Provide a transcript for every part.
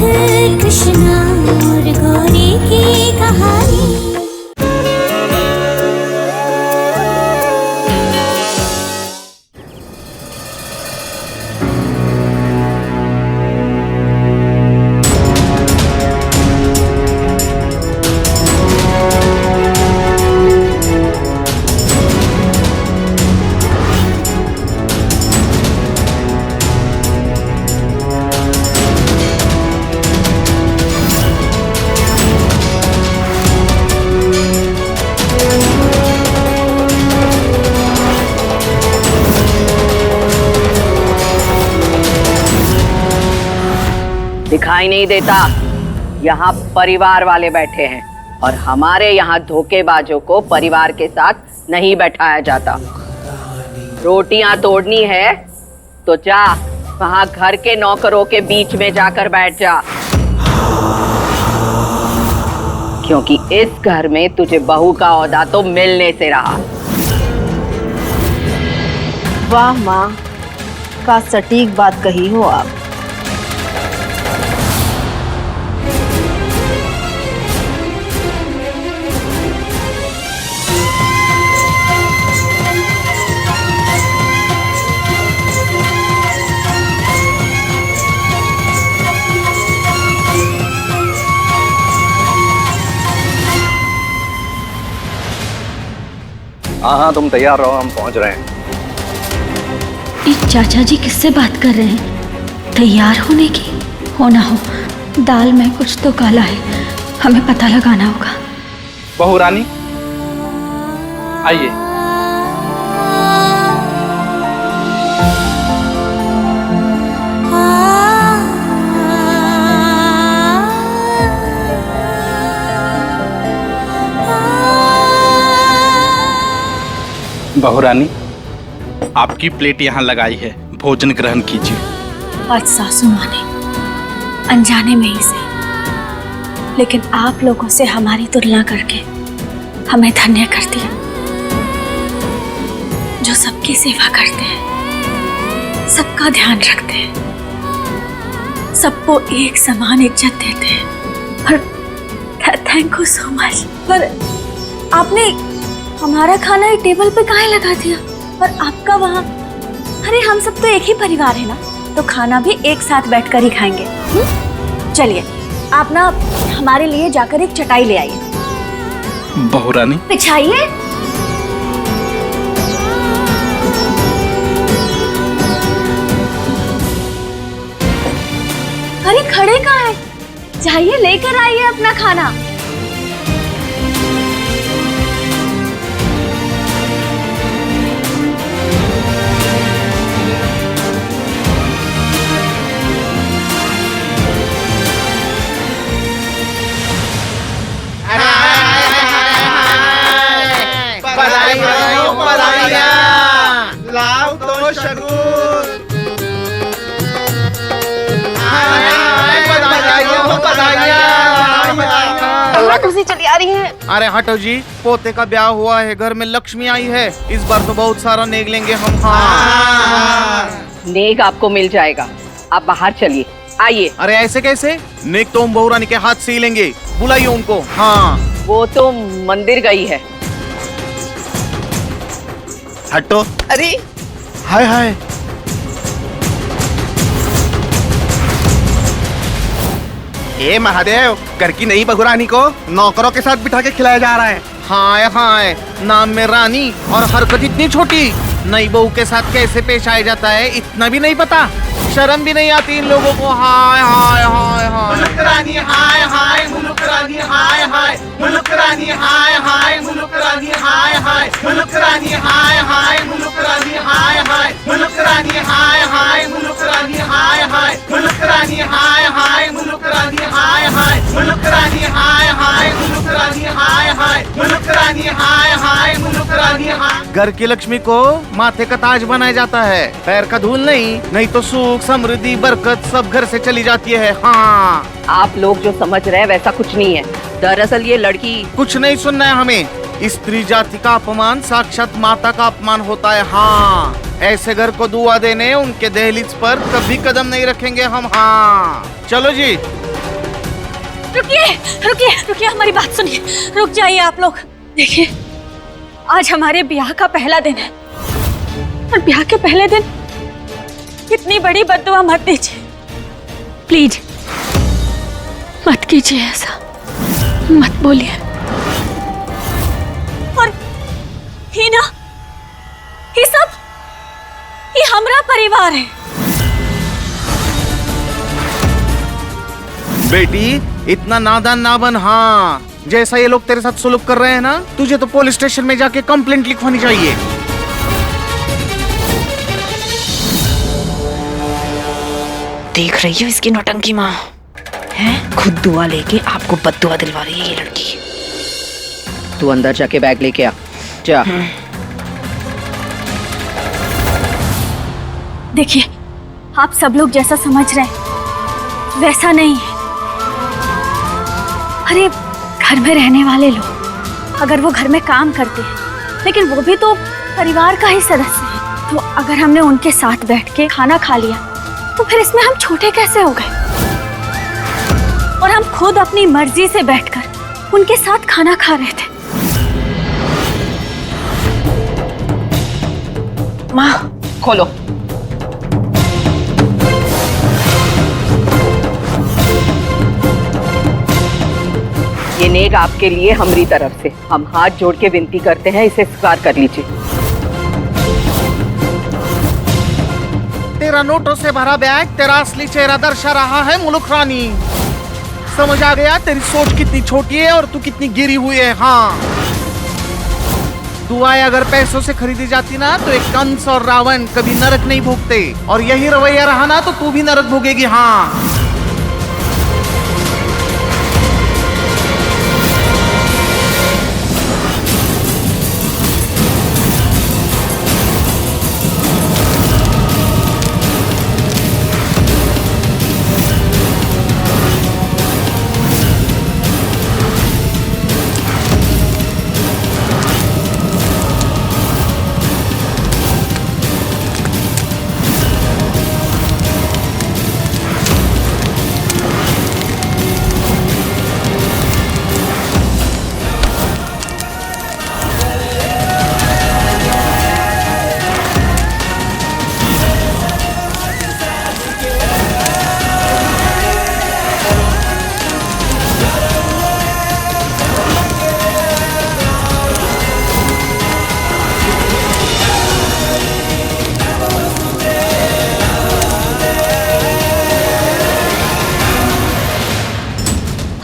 कृष्णा और गौरी की कहानी। दिखाई नहीं देता? यहाँ परिवार वाले बैठे हैं और हमारे यहाँ धोखेबाजों को परिवार के साथ नहीं बैठाया जाता। रोटियां तोड़नी है तो जा, वहां घर के नौकरों के बीच में जाकर बैठ जा, क्योंकि इस घर में तुझे बहू का औहदा तो मिलने से रहा। वाह माँ, का सटीक बात कही हो आप। हाँ, तुम तैयार रहो, हम पहुंच रहे हैं। ये चाचा जी किससे बात कर रहे हैं? तैयार होने की? हो ना हो, दाल में कुछ तो काला है, हमें पता लगाना होगा। बहू रानी आइए। बहू रानी, आपकी प्लेट यहाँ लगाई है, भोजन ग्रहण कीजिए। आज सासू माँ ने अनजाने में ही से, लेकिन आप लोगों से हमारी तुलना करके हमें धन्य कर दिया, जो सबकी सेवा करते हैं, सबका ध्यान रखते हैं, सबको एक समान इज्जत देते हैं। और थैंक यू सो मच। पर आपने हमारा खाना एक टेबल पे काहे लगा दिया और आपका वहाँ? अरे हम सब तो एक ही परिवार है ना, तो खाना भी एक साथ बैठकर ही खाएंगे। चलिए आप ना हमारे लिए जाकर एक चटाई ले आइए। बहू रानी बिछाइए। अरे खड़े कहाँ हैं? जाइए लेकर आइए अपना खाना। लाओ तो शगुन। तुसी चली आ रही है। अरे हटो जी, पोते का ब्याह हुआ है, घर में लक्ष्मी आई है, इस बार तो बहुत सारा नेक लेंगे हम। हाँ, नेक आपको मिल जाएगा, आप बाहर चलिए, आइए। अरे ऐसे कैसे? नेक तो हम बहू रानी के हाथ से ही लेंगे, बुलाइए उनको। हाँ, वो तो मंदिर गई है। हटो। अरे हाय हाय। ए महादेव, घर की नई बहू रानी को नौकरों के साथ बिठा के खिलाया जा रहा है। हाय हाय, नाम में रानी और हरकत इतनी छोटी। नई बहू के साथ कैसे पेश आया जाता है इतना भी नहीं पता, शर्म भी नहीं आती इन लोगों को। हाय हाय हाय हाय। मुल्क रानी हाय हाय, मुल्क रानी हाय हाय, मुल्क रानी हाय हाय, मुल्क रानी हाय हाय, मुल्क रानी हाय हाय, मुल्क रानी हाय हाय, मुल्क रानी हाय हाय, मुल्क रानी हाय हाय, मुल्क रानी हाय हाय, मुल्क रानी हाय हाय, मुल्क रानी हाय हाय, मुल्क रानी हाय हाय, मुल्क रानी हाय हाय, मुल्क रानी हाय। घर की लक्ष्मी को माथे का ताज बनाया जाता है, पैर का धूल नहीं, नहीं तो सुख समृद्धि बरकत सब घर से चली जाती है। हाँ, आप लोग जो समझ रहे हैं वैसा कुछ नहीं है। दरअसल ये लड़की कुछ नहीं सुनना है हमें। स्त्री जाति का अपमान साक्षात माता का अपमान होता है। हाँ, ऐसे घर को दुआ देने उनके दहलीज पर कभी कदम नहीं रखेंगे हम। हाँ चलो जी। रुकिए रुकिए रुकिए, हमारी बात सुनिए, रुक जाइए आप लोग। देखिए, आज हमारे ब्याह का पहला दिन है और ब्याह के पहले दिन इतनी बड़ी बद्दुआ मत दीजिए, प्लीज मत कीजिए ऐसा, मत बोलिए। और हीना, ये सब ये हमारा परिवार है। बेटी इतना नादान ना बन। हाँ, जैसा ये लोग तेरे साथ सुलूक कर रहे हैं ना, तुझे तो पुलिस स्टेशन में जाके कंप्लेंट लिखवानी चाहिए। देख रही हो इसकी नौटंकी माँ है, खुद दुआ लेके आपको बद्दुआ दिलवा रही है ये लड़की। तू अंदर जाके बैग लेके आ जा। देखिए, आप सब लोग जैसा समझ रहे हैं वैसा नहीं है। अरे घर में रहने वाले लोग, अगर वो घर में काम करते हैं लेकिन वो भी तो परिवार का ही सदस्य है, तो अगर हमने उनके साथ बैठ के खाना खा लिया तो फिर इसमें हम छोटे कैसे हो गए? और हम खुद अपनी मर्जी से बैठकर उनके साथ खाना खा रहे थे। माँ खोलो। ये नेक आपके लिए हमारी तरफ से, हम हाथ जोड़ के विनती करते हैं, इसे स्वीकार कर लीजिए। तेरा नोटों से भरा बैग तेरा असली चेहरा दर्शा रहा है मुलुक रानी। समझ आ गया तेरी सोच कितनी छोटी है और तू कितनी गिरी हुई है। हाँ, दुआएं अगर पैसों से खरीदी जाती ना तो एक कंस और रावण कभी नरक नहीं भोगते, और यही रवैया रहा ना तो तू भी नरक भोगेगी। हाँ,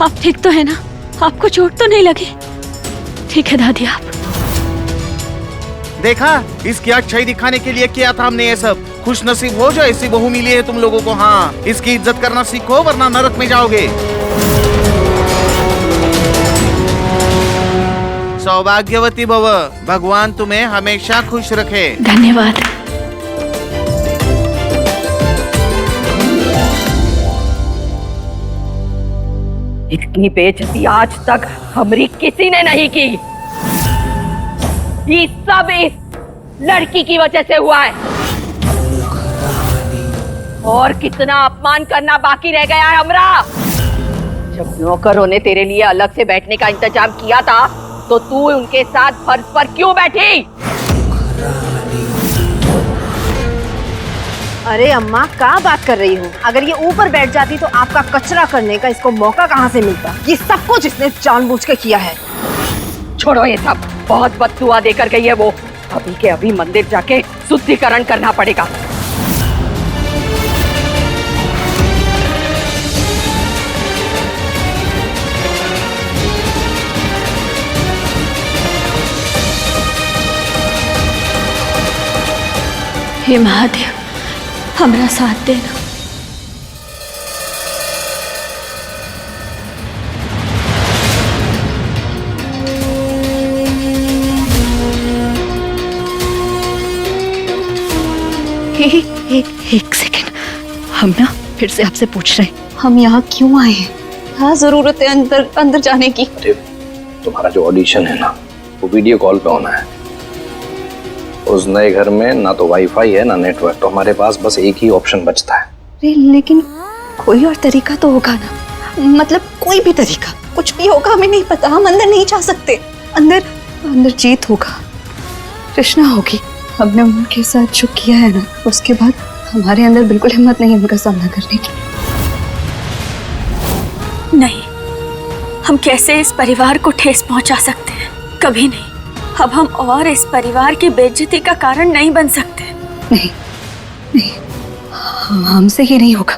आप ठीक तो है ना? आपको चोट तो नहीं लगी? ठीक है दादी। आप देखा, इसकी अच्छाई दिखाने के लिए किया था हमने ये सब। खुश नसीब हो जो ऐसी बहू मिली है तुम लोगों को। हाँ, इसकी इज्जत करना सीखो वरना नरक में जाओगे। सौभाग्यवती भव, भगवान तुम्हें हमेशा खुश रखे। धन्यवाद। इतनी बेइज्जती आज तक हमारी किसी ने नहीं की। ये सब इस लड़की की वजह से हुआ है। और कितना अपमान करना बाकी रह गया है हमरा। जब नौकरों ने तेरे लिए अलग से बैठने का इंतजाम किया था तो तू उनके साथ फर्श पर क्यों बैठी? अरे अम्मा, क्या बात कर रही हो? अगर ये ऊपर बैठ जाती तो आपका कचरा करने का इसको मौका कहाँ से मिलता? ये सब कुछ इसने जानबूझ के किया है। छोड़ो ये सब, बहुत बददुआ देकर गई है वो। अभी के अभी मंदिर जाके शुद्धिकरण करना पड़ेगा। हे महादेव, हमरा साथ देना। एक सेकेंड, हम ना फिर से आपसे पूछ रहे हैं, हम यहाँ क्यों आए हैं? हाँ, जरूरत है अंदर अंदर जाने की। तुम्हारा जो ऑडिशन है ना, वो वीडियो कॉल पे होना है। उस नए घर में ना तो वाईफाई है ना नेटवर्क, तो हमारे पास बस एक ही ऑप्शन बचता है। लेकिन कोई और तरीका तो होगा ना? मतलब कोई भी तरीका, कुछ भी होगा, हमें नहीं पता, हम अंदर नहीं जा सकते। अंदर जीत होगा, कृष्णा होगी। हमने उनके साथ जो किया है ना, उसके बाद हमारे अंदर बिल्कुल हिम्मत नहीं है उनका सामना करने की। नहीं, हम कैसे इस परिवार को ठेस पहुंचा सकते हैं? कभी नहीं। अब हम और इस परिवार की बेइज्जती का कारण नहीं बन सकते। नहीं, हमसे ये नहीं होगा।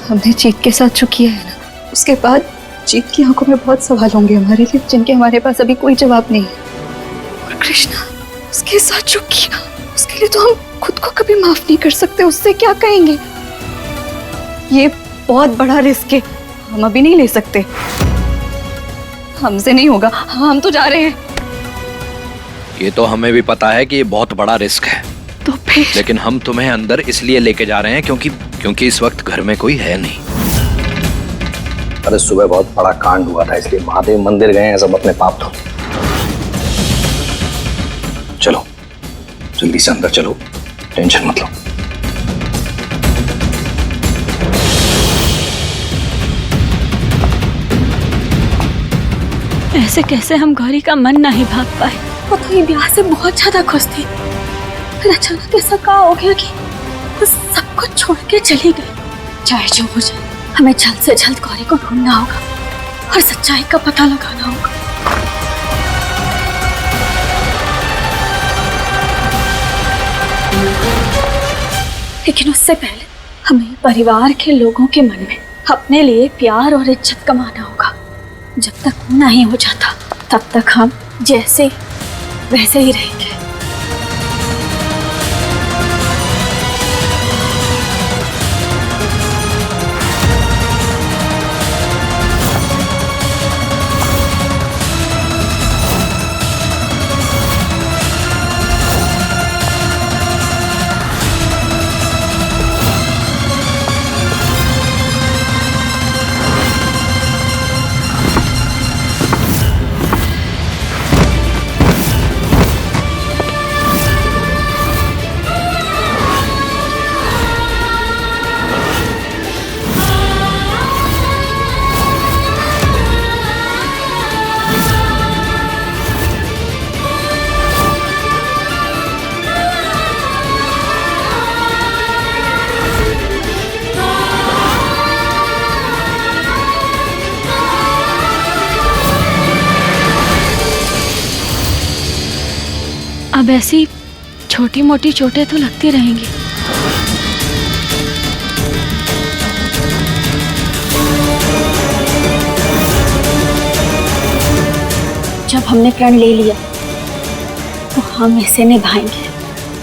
हमने जीत के साथ जो किया है ना, उसके बाद जीत की आंखों में बहुत सवाल होंगे हमारे लिए, जिनके हमारे पास अभी कोई जवाब नहीं है। और कृष्णा, उसके साथ जो किया, उसके लिए तो हम खुद को कभी माफ नहीं कर सकते। उससे क्या कहेंगे? ये बहुत बड़ा रिस्क है, हम अभी नहीं ले सकते। हमसे नहीं होगा। हम तो जा रहे हैं। ये तो हमें भी पता है कि ये बहुत बड़ा रिस्क है, तो फिर लेकिन हम तुम्हें अंदर इसलिए लेके जा रहे हैं क्योंकि इस वक्त घर में कोई है नहीं। अरे सुबह बहुत बड़ा कांड हुआ था, इसलिए महादेव मंदिर गए हैं सब अपने पाप धो। चलो जल्दी से अंदर चलो, टेंशन मत लो। ऐसे कैसे हम गौरी का मन नहीं भाग पाए? वो तो ये ब्याह से बहुत ज्यादा खुश थी, फिर अचानक ऐसा क्या हो गया कि वो सब कुछ छोड़ के चली गई। चाहे जो हो जाए, हमें जल्द से जल्द गौरी को ढूंढना होगा और सच्चाई का पता लगाना होगा। लेकिन उससे पहले हमें परिवार के लोगों के मन में अपने लिए प्यार और इज्जत कमाना होगा। जब तक वो नहीं हो जाता, तब तक हम जैसे वैसे ही रहेंगे। अब ऐसी छोटी मोटी चोटें तो लगती रहेंगी। जब हमने प्रण ले लिया तो हम इसे निभाएंगे,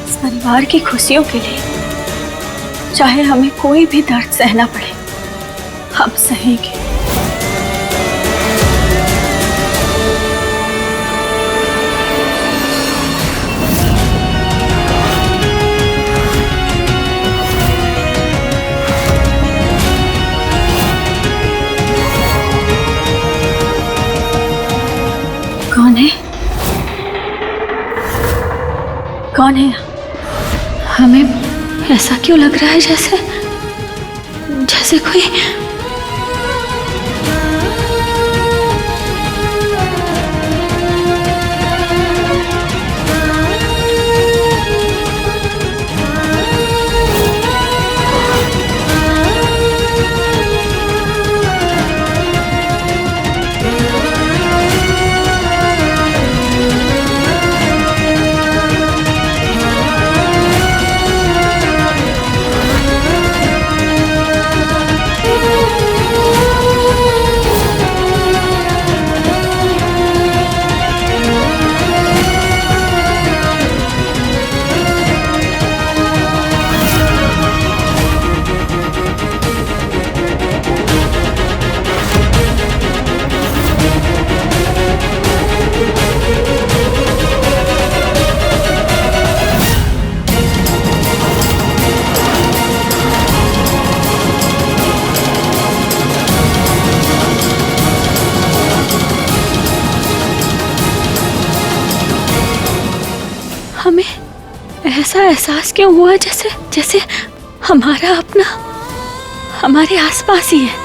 इस परिवार की खुशियों के लिए। चाहे हमें कोई भी दर्द सहना पड़े, हम सहेंगे। कौन है? कौन है? हमें ऐसा क्यों लग रहा है जैसे कोई हमें ऐसा एहसास क्यों हुआ जैसे हमारा अपना हमारे आसपास ही है।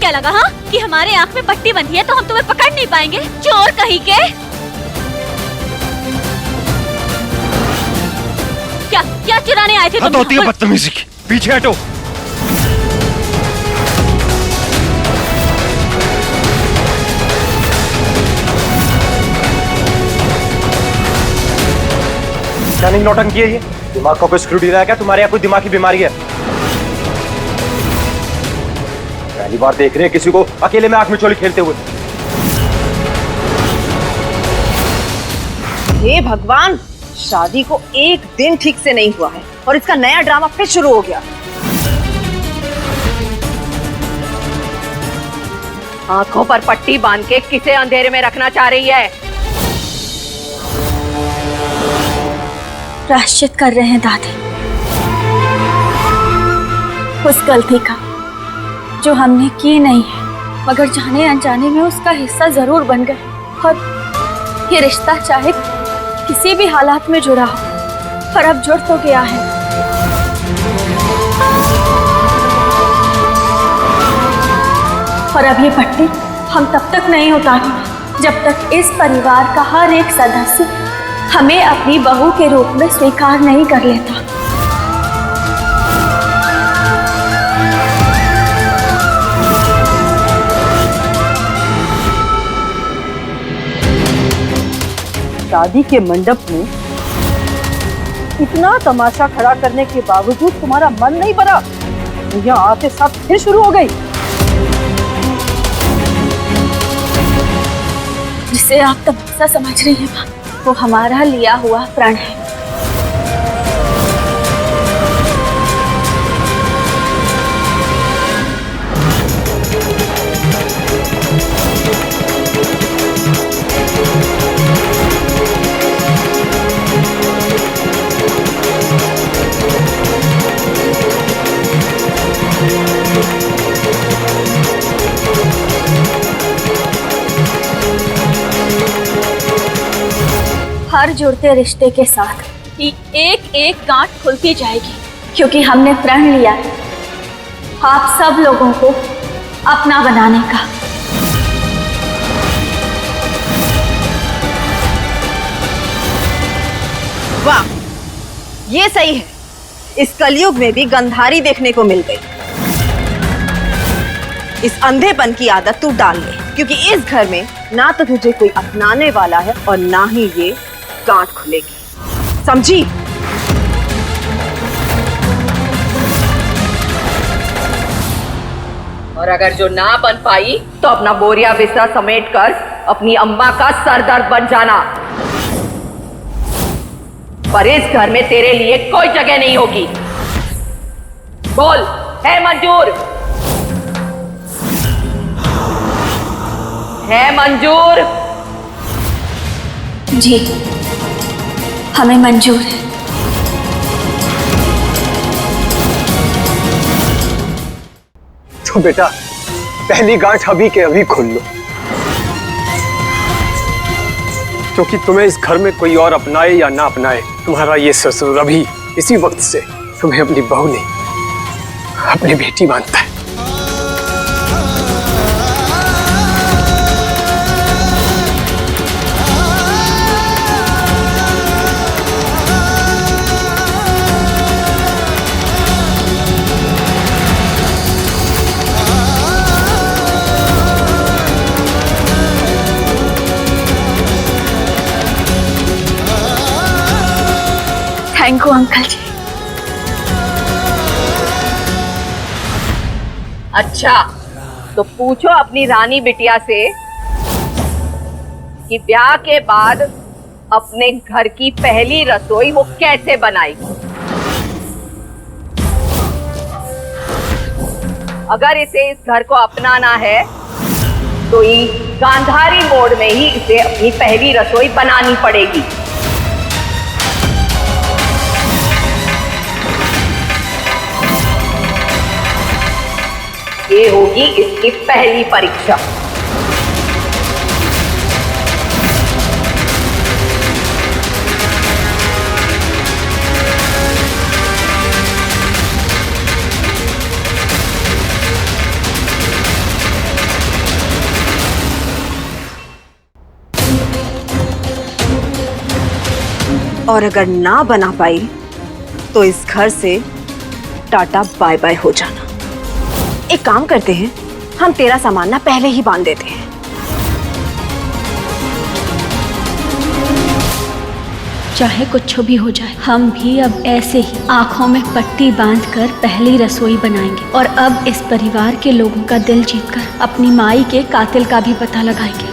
क्या लगा हाँ कि हमारे आँख में पट्टी बंधी है तो हम तुम्हें पकड़ नहीं पाएंगे? चोर कहीं के। क्या क्या चुराने आए थे तुम? होती है बदतमीजी की, पीछे हटो। क्या नहीं नौटंकी है ये? दिमाग का कोई स्क्रू ढीला है क्या? तुम्हारे यहाँ कोई दिमाग की बीमारी है? पहली बार देख रहे हैं किसी को अकेले में आंख में चोली खेलते हुए। हे भगवान, शादी को एक दिन ठीक से नहीं हुआ है और इसका नया ड्रामा फिर शुरू हो गया। आंखों पर पट्टी बांध के किसे अंधेरे में रखना चाह रही है? प्रायश्चित कर रहे हैं दादी, उस गलती का जो हमने की नहीं है, मगर जाने अनजाने में उसका हिस्सा जरूर बन गए। और ये रिश्ता चाहे किसी भी हालात में जुड़ा हो, पर अब जुड़ तो गया है। और अब ये पट्टी हम तब तक नहीं उतारेंगे जब तक इस परिवार का हर एक सदस्य हमें अपनी बहू के रूप में स्वीकार नहीं कर लेता। शादी के मंडप में इतना तमाशा खड़ा करने के बावजूद तुम्हारा मन नहीं भरा? यहाँ आते साथ फिर शुरू हो गई। जिसे आप तमाशा समझ रही हैं वो हमारा लिया हुआ प्रण है। हर जुड़ते रिश्ते के साथ एक एक गांठ खुलती जाएगी, क्योंकि हमने प्रण लिया है आप सब लोगों को अपना बनाने का। वाह, ये सही है। इस कलयुग में भी गंधारी देखने को मिल गई। इस अंधेपन की आदत तू डाल ले, क्योंकि इस घर में ना तो तुझे कोई अपनाने वाला है और ना ही ये गांठ खुलेगी, समझी? और अगर जो ना बन पाई तो अपना बोरिया बिस्तर समेटकर अपनी अम्मा का सरदर्द बन जाना। पर इस घर में तेरे लिए कोई जगह नहीं होगी। बोल, है मंजूर? है मंजूर? जी, हमें मंजूर है। तो बेटा, पहली गांठ अभी के अभी खोल लो, क्योंकि तुम्हें इस घर में कोई और अपनाए या ना अपनाए, तुम्हारा ये ससुर अभी इसी वक्त से तुम्हें अपनी बहू नहीं, अपनी बेटी मानता है। थैंक यू अंकल जी। अच्छा, तो पूछो अपनी रानी बिटिया से कि ब्याह के बाद अपने घर की पहली रसोई वो कैसे बनाएगी। अगर इसे इस घर को अपनाना है तो ये गांधारी मोड में ही इसे अपनी पहली रसोई बनानी पड़ेगी। ये होगी इसकी पहली परीक्षा। और अगर ना बना पाई तो इस घर से टाटा बाय बाय हो जाना। एक काम करते हैं, हम तेरा सामान ना पहले ही बांध देते हैं। चाहे कुछ भी हो जाए, हम भी अब ऐसे ही आंखों में पट्टी बांधकर पहली रसोई बनाएंगे और अब इस परिवार के लोगों का दिल जीतकर अपनी माई के कातिल का भी पता लगाएंगे।